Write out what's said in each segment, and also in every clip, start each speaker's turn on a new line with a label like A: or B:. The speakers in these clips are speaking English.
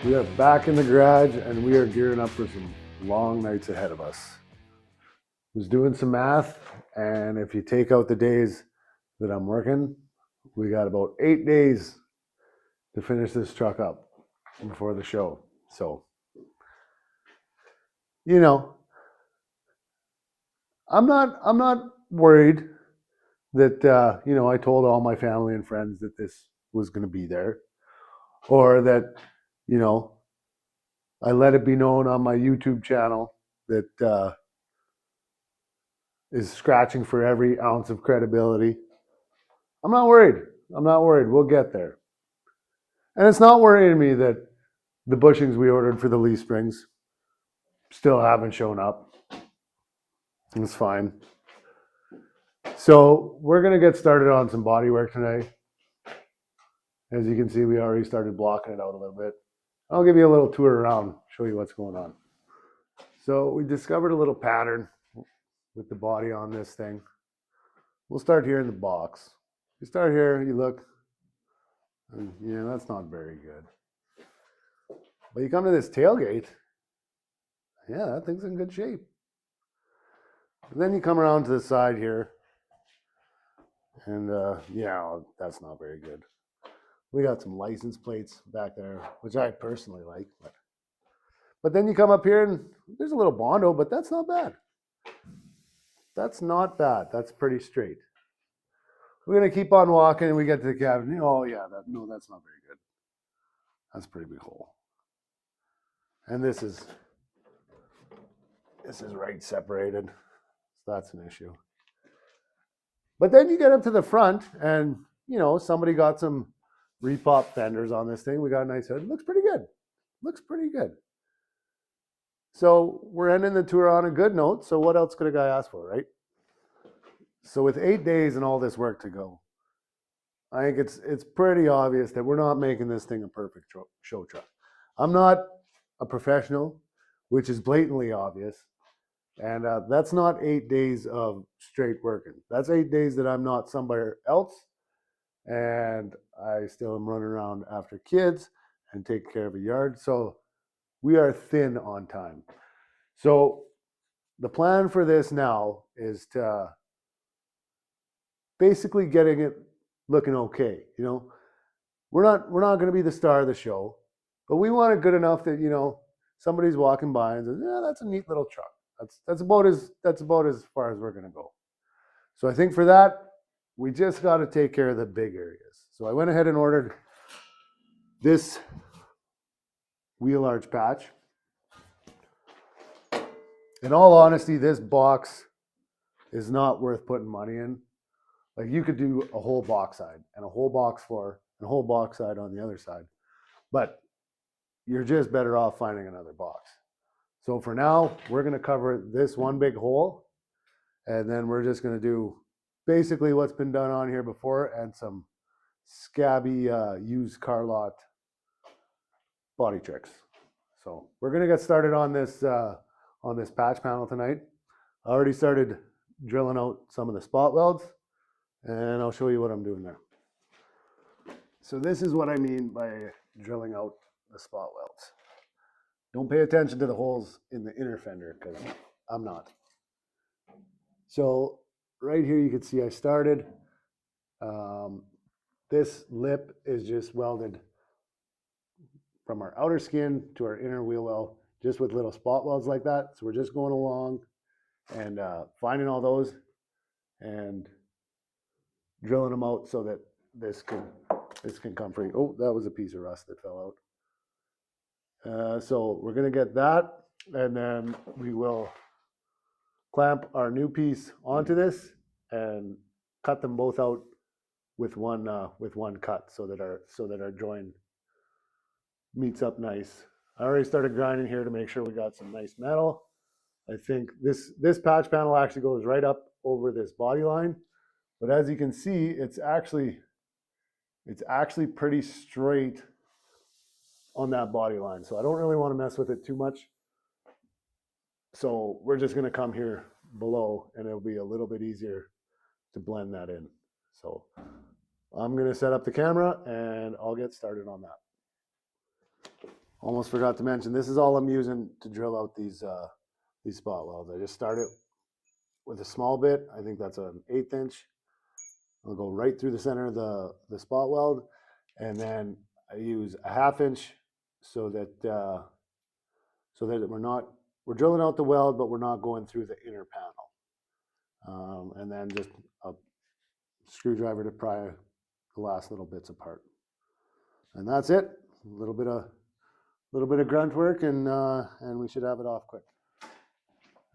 A: We are back in the garage and we are gearing up for some long nights ahead of us. Was doing some math, and if you take out the days that I'm working, we got about 8 days to finish this truck up before the show. So, you know, I'm not worried that I told all my family and friends that this was going to be there, or that you know I let it be known on my YouTube channel that is scratching for every ounce of credibility. I'm not worried. I'm not worried. We'll get there. And it's not worrying me that the bushings we ordered for the leaf springs still haven't shown up. It's fine. So we're going to get started on some bodywork tonight. As you can see, we already started blocking it out a little bit. I'll give you a little tour around, show you what's going on. So we discovered a little pattern with the body on this thing. We'll start here in the box. You start here, you look, and yeah, that's not very good. But you come to this tailgate, yeah, that thing's in good shape. And then you come around to the side here, and yeah, that's not very good. We got some license plates back there, which I personally like. But then you come up here, and there's a little Bondo, but that's not bad. That's not bad. That's pretty straight. We're going to keep on walking, and we get to the cabin. Oh, yeah, no, that's not very good. That's a pretty big hole. And this is right separated. So that's an issue. But then you get up to the front, and somebody got some repop fenders on this thing. We got a nice hood. Looks pretty good. Looks pretty good. So we're ending the tour on a good note. So what else could a guy ask for, right? So with 8 days and all this work to go, I think it's pretty obvious that we're not making this thing a perfect show truck. I'm not a professional, which is blatantly obvious. And that's not 8 days of straight working. That's 8 days that I'm not somewhere else. And I still am running around after kids and taking care of a yard. So we are thin on time. So the plan for this now is to basically getting it looking okay. We're not going to be the star of the show, but we want it good enough that somebody's walking by and says, "Yeah, that's a neat little truck." That's about as far as we're going to go. So I think for that, we just got to take care of the big areas. So I went ahead and ordered this wheel arch patch. In all honesty, this box is not worth putting money in. Like, you could do a whole box side and a whole box floor and a whole box side on the other side, but you're just better off finding another box. So for now, we're going to cover this one big hole, and then we're just going to do basically what's been done on here before and some scabby used car lot body tricks. So we're going to get started on this patch panel tonight. I already started drilling out some of the spot welds, and I'll show you what I'm doing there. So this is what I mean by drilling out the spot welds. Don't pay attention to the holes in the inner fender, because I'm not. So right here you can see I started. This lip is just welded from our outer skin to our inner wheel well, just with little spot welds like that. So we're just going along and finding all those and drilling them out so that this can come free. Oh, that was a piece of rust that fell out. So we're going to get that, and then we will clamp our new piece onto this and cut them both out with one cut, so that our join meets up nice. I already started grinding here to make sure we got some nice metal. I think this patch panel actually goes right up over this body line, but as you can see, it's actually pretty straight on that body line. So I don't really want to mess with it too much. So we're just going to come here below, and it'll be a little bit easier to blend that in. So I'm going to set up the camera, and I'll get started on that. Almost forgot to mention, this is all I'm using to drill out these spot welds. I just started with a small bit. I think that's an 1/8 inch. I'll go right through the center of the spot weld, and then I use a 1/2 inch so that we're drilling out the weld, but we're not going through the inner panel. And then just a screwdriver to pry the last little bits apart. And that's it. A little bit of grunt work, and we should have it off quick.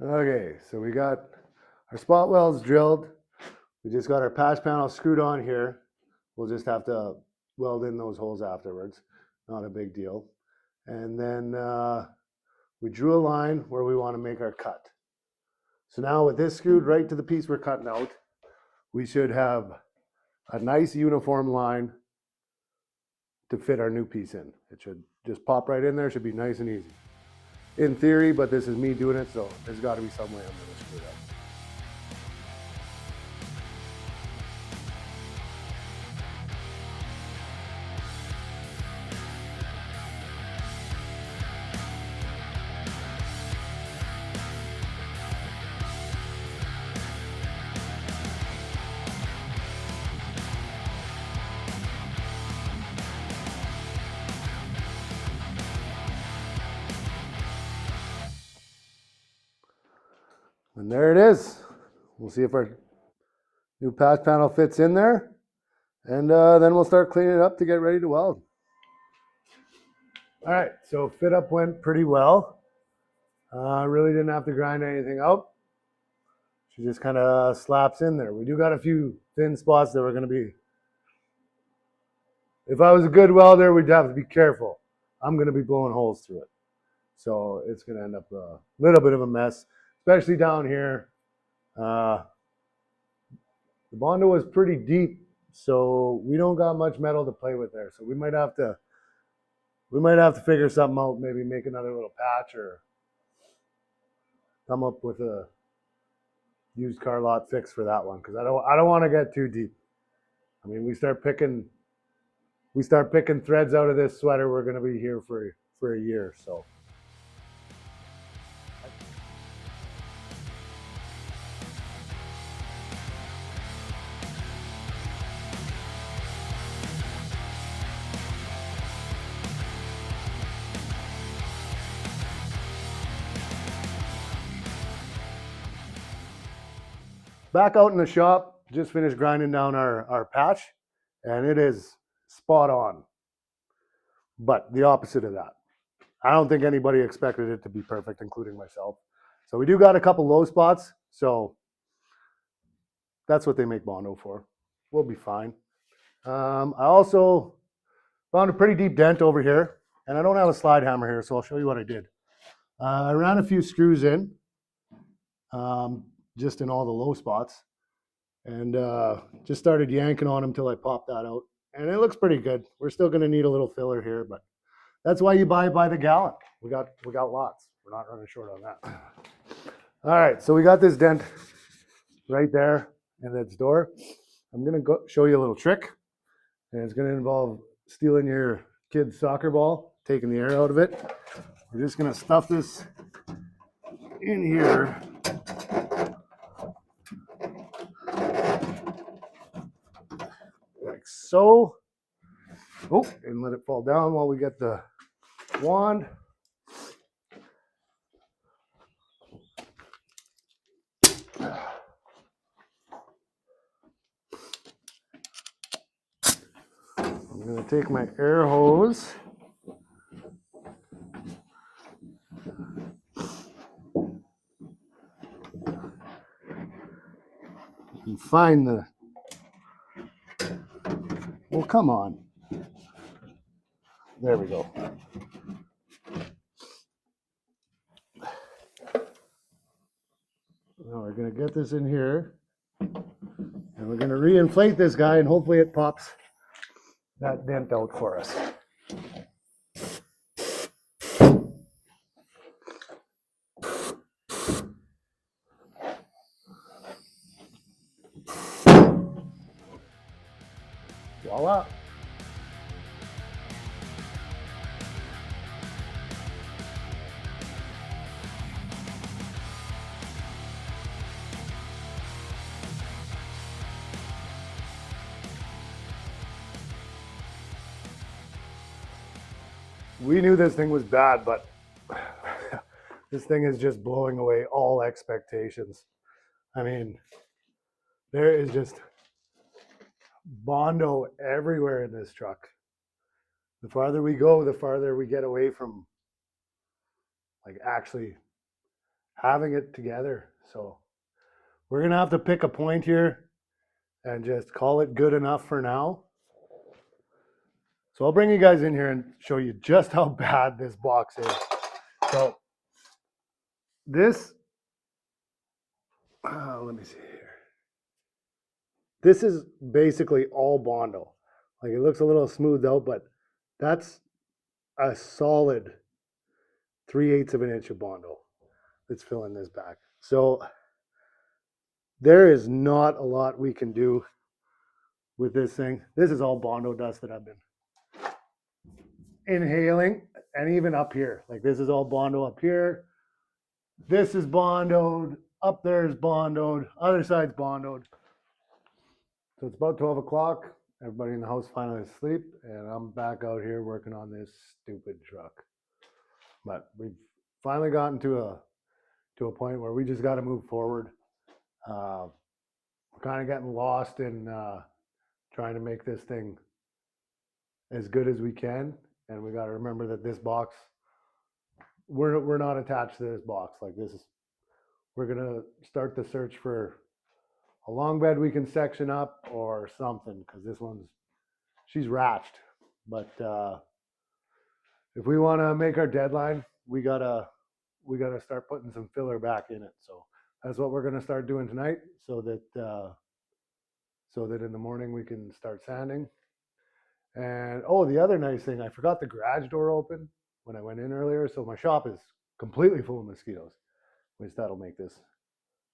A: Okay, so we got our spot welds drilled. We just got our patch panel screwed on here. We'll just have to weld in those holes afterwards. Not a big deal. And then we drew a line where we want to make our cut. So now with this screwed right to the piece we're cutting out, we should have a nice uniform line to fit our new piece in. It should just pop right in there. It should be nice and easy. In theory, but this is me doing it, so there's got to be some way I'm going to screw it up. And there it is. We'll see if our new patch panel fits in there. And then we'll start cleaning it up to get ready to weld. All right, so fit up went pretty well. Really didn't have to grind anything out. She just kind of slaps in there. We do got a few thin spots that we're going to be. If I was a good welder, we'd have to be careful. I'm going to be blowing holes through it. So it's going to end up a little bit of a mess, especially down here. The Bondo was pretty deep, so we don't got much metal to play with there. So we might have to figure something out, maybe make another little patch or come up with a used car lot fix for that one, because I don't want to get too deep. I mean, we start picking threads out of this sweater, we're going to be here for a year. So. Back out in the shop, just finished grinding down our patch, and it is spot on. But the opposite of that. I don't think anybody expected it to be perfect, including myself. So we do got a couple low spots, so that's what they make Bondo for. We'll be fine. I also found a pretty deep dent over here, and I don't have a slide hammer here, so I'll show you what I did. I ran a few screws in, just in all the low spots, and just started yanking on them until I popped that out. And it looks pretty good. We're still going to need a little filler here, but that's why you buy by the gallon. We got lots. We're not running short on that. All right, so we got this dent right there in its door. I'm going to go show you a little trick, and it's going to involve stealing your kid's soccer ball, taking the air out of it. We're just going to stuff this in here. Like so. Oh, and let it fall down while we get the wand. I'm going to take my air hose and find the, well, come on. There we go. Now we're going to get this in here, and we're going to reinflate this guy, and hopefully it pops that dent out for us. Voila. We knew this thing was bad, but this thing is just blowing away all expectations. I mean, there is just Bondo everywhere in this truck. The farther we go, the farther we get away from like actually having it together. So we're gonna have to pick a point here and just call it good enough for now. So I'll bring you guys in here and show you just how bad this box is. So this, let me see here. This is basically all Bondo. Like it looks a little smoothed out, but that's a solid 3/8 of an inch of Bondo that's filling this back. So there is not a lot we can do with this thing. This is all Bondo dust that I've been inhaling, and even up here. Like this is all Bondo up here. This is Bondoed. Up there is Bondoed. Other side's Bondoed. So it's about 12 o'clock. Everybody in the house finally asleep, and I'm back out here working on this stupid truck. But we've finally gotten to a point where we just got to move forward. We're kind of getting lost in trying to make this thing as good as we can, and we got to remember that this box, we're not attached to this box. Like this is, we're gonna start the search for a long bed we can section up or something, because this one's, she's ratched. But if we want to make our deadline, we gotta start putting some filler back in it. So that's what we're gonna start doing tonight, so that in the morning we can start sanding. And oh, the other nice thing, I forgot the garage door open when I went in earlier, so my shop is completely full of mosquitoes, which that'll make this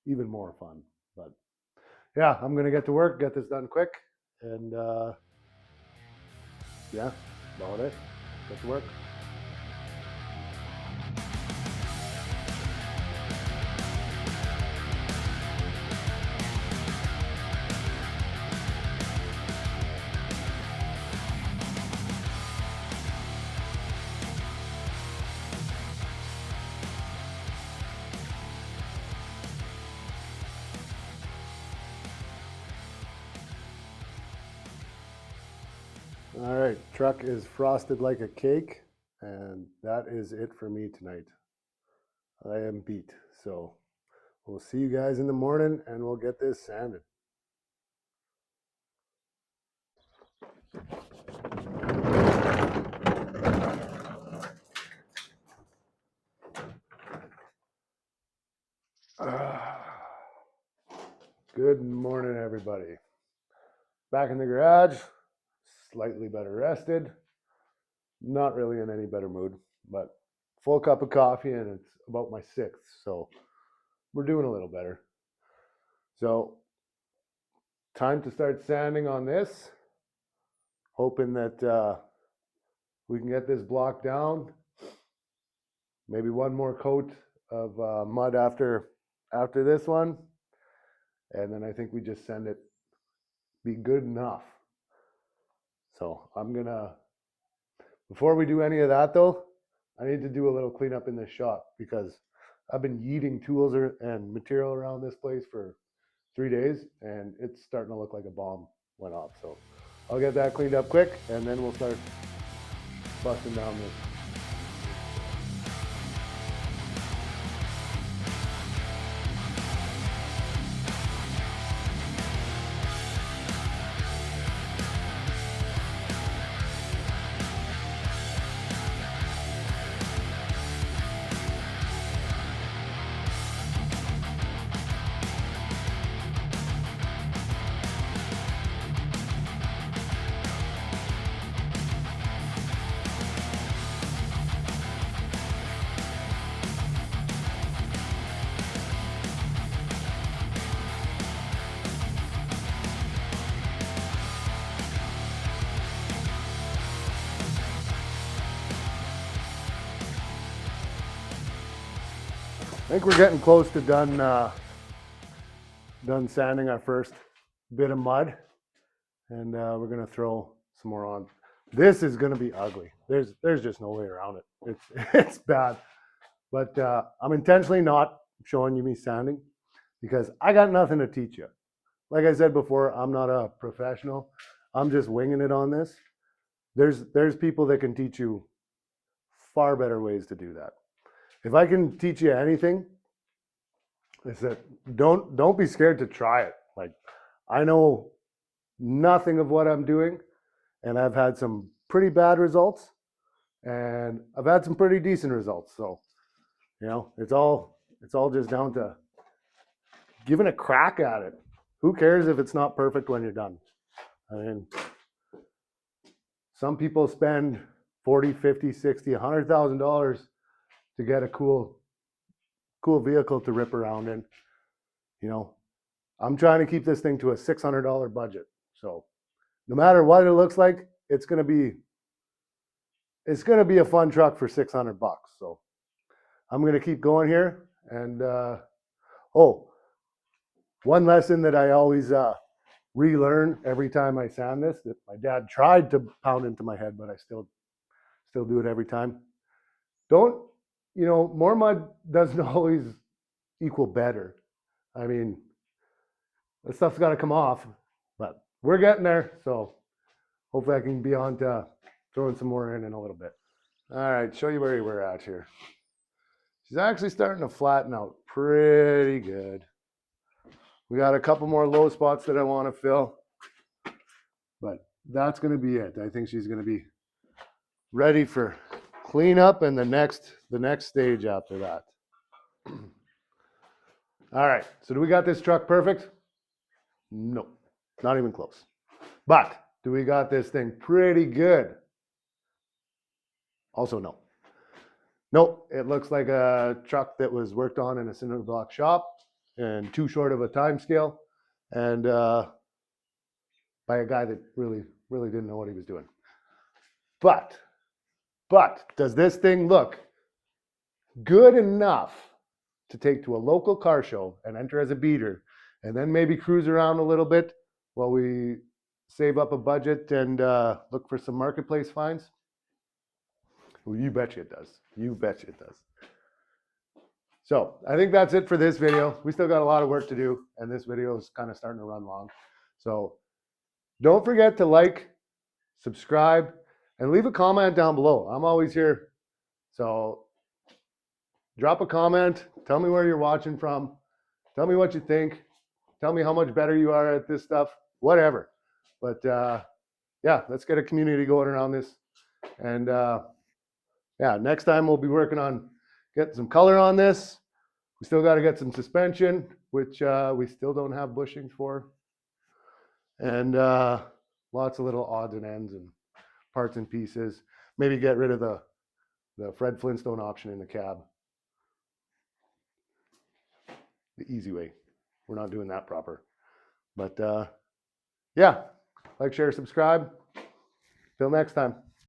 A: even more fun. But yeah, I'm gonna get to work, get this done quick, and yeah, about it. Get to work. All right, truck is frosted like a cake, and that is it for me tonight. I am beat. So we'll see you guys in the morning, and we'll get this sanded. Good morning, everybody. Back in the garage, slightly better rested. Not really in any better mood, but full cup of coffee, and it's about my 6th, so we're doing a little better. So time to start sanding on this, hoping that we can get this block down. Maybe one more coat of mud after this one, and then I think we just send it, be good enough. So I'm gonna, before we do any of that though, I need to do a little cleanup in this shop, because I've been yeeting tools and material around this place for 3 days, and it's starting to look like a bomb went off. So I'll get that cleaned up quick, and then we'll start busting down this. I think we're getting close to done sanding our first bit of mud, and we're gonna throw some more on. This is going to be ugly. There's just no way around it. It's bad. But I'm intentionally not showing you me sanding because I got nothing to teach you. Like I said before, I'm not a professional. I'm just winging it on this. There's people that can teach you far better ways to do that. If I can teach you anything, it's that don't be scared to try it. Like, I know nothing of what I'm doing, and I've had some pretty bad results, and I've had some pretty decent results. So, it's all just down to giving a crack at it. Who cares if it's not perfect when you're done? I mean, some people spend 40, 50, 60, $100,000 to get a cool vehicle to rip around in. I'm trying to keep this thing to a $600 budget. So no matter what it looks like, it's going to be a fun truck for $600. So I'm going to keep going here. And one lesson that I always relearn every time I sand this, that my dad tried to pound into my head, but I still do it every time. More mud doesn't always equal better. I mean, this stuff's got to come off, but we're getting there. So hopefully I can be on to throwing some more in a little bit. All right, show you where we're at here. She's actually starting to flatten out pretty good. We got a couple more low spots that I want to fill, but that's going to be it. I think she's going to be ready for cleanup and the next stage after that. All right, so do we got this truck perfect? No, not even close. But do we got this thing pretty good? Also, no. Nope, it looks like a truck that was worked on in a cinder block shop and too short of a time scale, and by a guy that really didn't know what he was doing. But does this thing look good enough to take to a local car show and enter as a beater, and then maybe cruise around a little bit while we save up a budget and look for some marketplace finds? Well, you betcha it does. You betcha it does. So I think that's it for this video. We still got a lot of work to do, and this video is kind of starting to run long. So don't forget to like, subscribe, and leave a comment down below. I'm always here. So drop a comment. Tell me where you're watching from. Tell me what you think. Tell me how much better you are at this stuff. Whatever. But yeah, let's get a community going around this. And yeah, next time we'll be working on getting some color on this. We still got to get some suspension, which we still don't have bushings for. And lots of little odds and ends and parts and pieces. Maybe get rid of the Fred Flintstone option in the cab. The easy way. We're not doing that proper. But yeah, like, share, subscribe. Till next time.